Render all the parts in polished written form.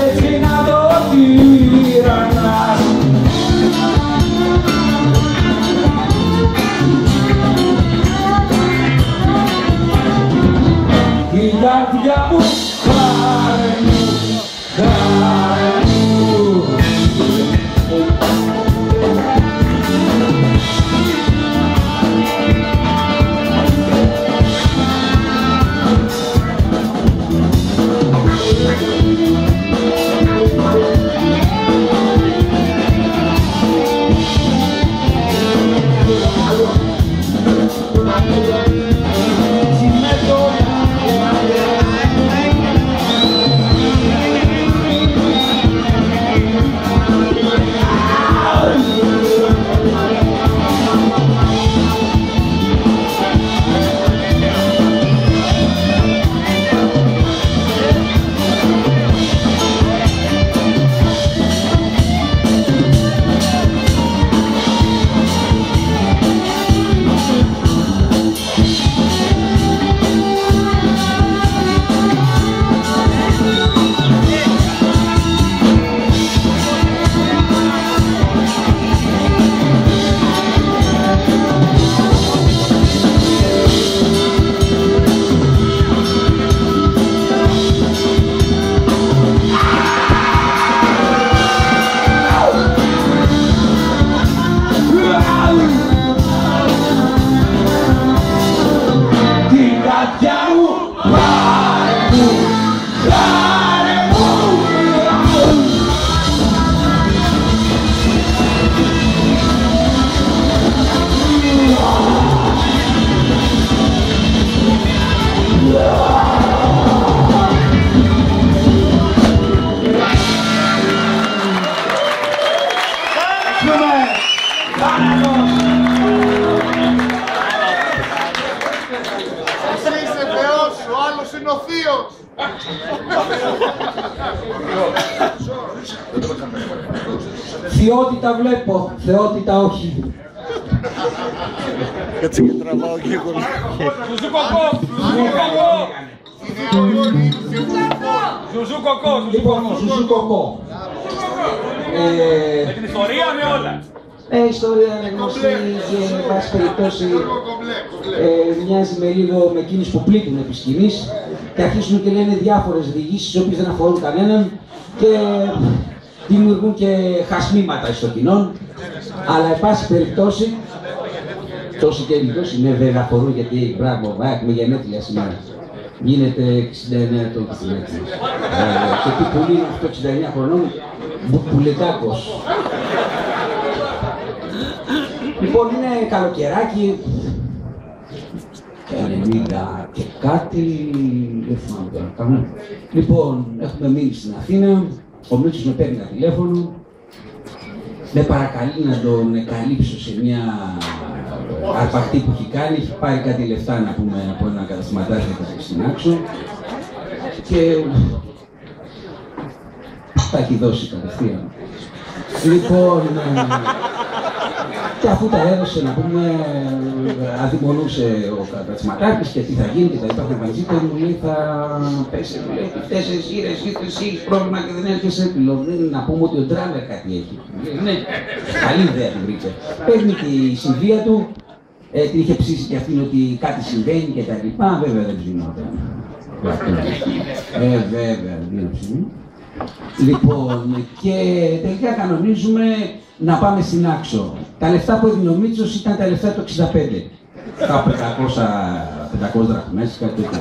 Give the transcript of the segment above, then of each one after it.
έτσι να το τυραννάς. Η καρδιά μου χάρε μου, χάρε μου. Θεότητα βλέπω, θεότητα όχι. Κάτσε και τραβάω και εγώ. Ζουζού κοκό, ζουζού κοκό. Ζουζού κοκό, λοιπόν, ζουζού κοκό. Με την ιστορία, με όλα. Η ιστορία είναι γνωστή και εν πάση περιπτώσει μοιάζει με λίγο με εκείνους που πλήττουν επί σκηνής και αρχίζουν και λένε διάφορες διηγήσεις οι οποίες δεν αφορούν κανέναν και δημιουργούν και χασμήματα στο κοινό, αλλά εν πάση περιπτώσει τόσοι και λίγος είναι βέβαια αφορούν γιατί μπράβο, έχουμε γενέθλια σήμερα. Γίνεται 69 το γενέθλια. Και τι πουλί είναι αυτό 69 χρονών, Πουλετάκος. Λοιπόν, είναι καλοκαιράκι, 90 και κάτι, δεν θυμάμαι τώρα κάνω. Λοιπόν, έχουμε μείνει στην Αθήνα, ο Μίτσος με παίρνει ένα τηλέφωνο, με παρακαλεί να τον καλύψω σε μια αρπακτή που έχει κάνει, έχει πάρει κάτι λεφτά να πούμε από ένα καταστηματάκι στην Άξο και τα έχει δώσει κατευθείαν. Λοιπόν, και αφού τα έδωσε να πούμε, αδειμονούσε ο Κατσματάκης και τι θα γίνει και τα λοιπά, μου λέει θα πέσει, μου λέει 4 γύρες ή 3 έχεις πρόβλημα και δεν έρχεσαι, να πούμε ότι ο ντράμερ κάτι έχει. Ναι, καλή ιδέα την βρήκε. Παίρνει τη συμβία του, την είχε ψήσει και αυτήν ότι κάτι συμβαίνει και τα λοιπά, βέβαια δεν ψινόταν. Βέβαια, δεν ψινόταν. Λοιπόν, και τελικά κανονίζουμε να πάμε στην Άξο. Τα λεφτά που έδινε ο Μίτσος ήταν τα λεφτά του 65. Κάπου 500 δραχμές, κάτι τέτοιο.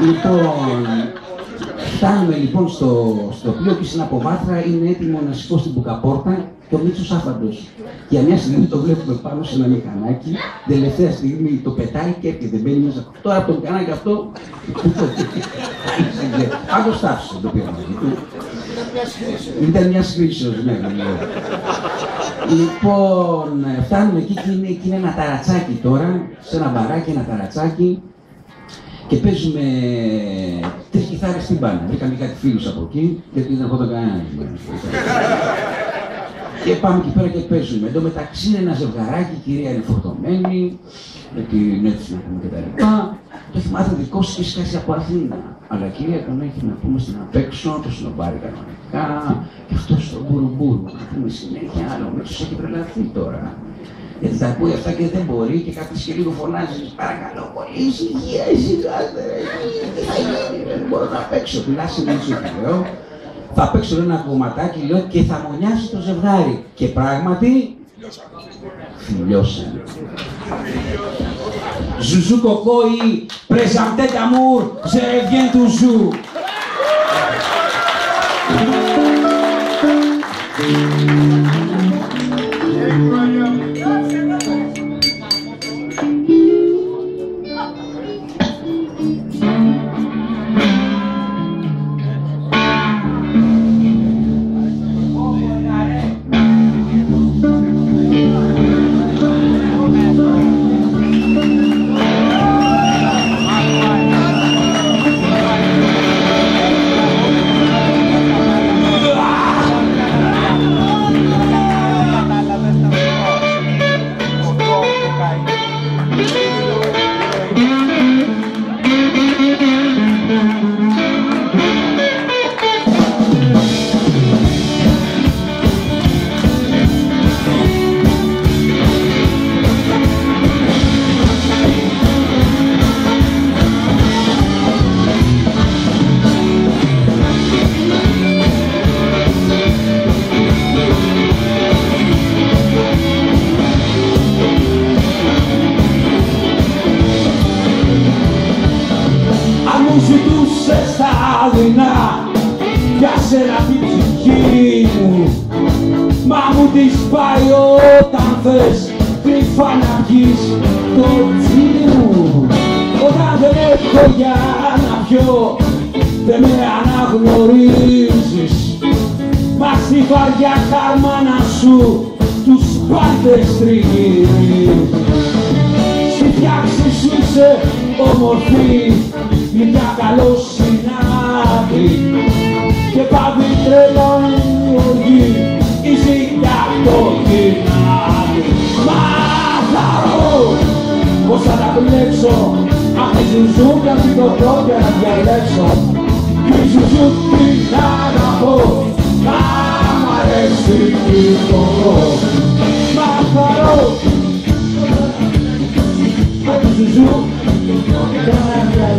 Λοιπόν, φτάνουμε λοιπόν στο πλοίο και στην αποβάθρα είναι έτοιμο να σηκώσει την μπουκαπόρτα και ο Μίτσος άφαντος. Για μια στιγμή το βλέπουμε πάνω σε ένα μηχανάκι, τελευταία στιγμή το πετάει και έρχεται, μπαίνει μέσα. Τώρα από το μηχανάκι αυτό, αν το στάψει το πήραμε. Ήταν μια σκρίσεως, ναι, λοιπόν, φτάνουμε εκεί και είναι ένα ταρατσάκι τώρα, σε ένα μπαράκι, ένα ταρατσάκι και παίζουμε 3 κιθάρες στην μπάνα. Βρήκαμε κάτι φίλους από εκεί, γιατί δεν έχω κανέναν. Και πάμε εκεί πέρα και παίζουμε. Εν τω μεταξύ είναι ένα ζευγαράκι, η κυρία είναι φορτωμένη, με την έτσι να πούμε και τα λοιπά. Το θυμάται δικό σου και σκάσει από Αθήνα. Αλλά κυρία τον έχει να πούμε στην απέξω, το σνομπάρει κανονικά, και αυτό στον μπουρουμπουρου. Να πούμε συνέχεια, άλλο μέσος έχει τρελαθεί τώρα. Γιατί τα ακούει αυτά και δεν μπορεί και κάποιος και λίγο φωνάζει. Παρακαλώ πολύ, ησυχία, ησυχάστε ρε. Τι θα γίνει, δεν μπορώ να παίξω. Τουλάχιστον έτσι λέω. Θα παίξω ένα κομματάκι, λέω, και θα μονιάσει το ζευγάρι. Και πράγματι, φιλιώσανε. Ζουζού Κοκό ή Présenté d'amour, je reviens toujours. Ζητούσες τα δεινά για σένα την ψυχή μου, μα μου τη σπάει όταν θες κρυφά να βγεις το τσί μου. Όταν δεν έχω για να πιω, δεν με αναγνωρίζεις, μα στη βαριά καρμάνα σου τους πάντες τριγυρίζεις. Στη φτιάξη σου είσαι όμορφη, μια καλός συνάδη και πάβει τρελώνει οργή, είσαι για το γυρνάδι. Μα θα ρω πως θα τα πλέξω, αν τη ζουζού κάνει το πρώτο να διαλέξω. Τη ζουζού την αγαπώ, μα μ' αρέσει την κοκό. Μα θα ρω, μα τη ζουζού δεν να διαλέξω.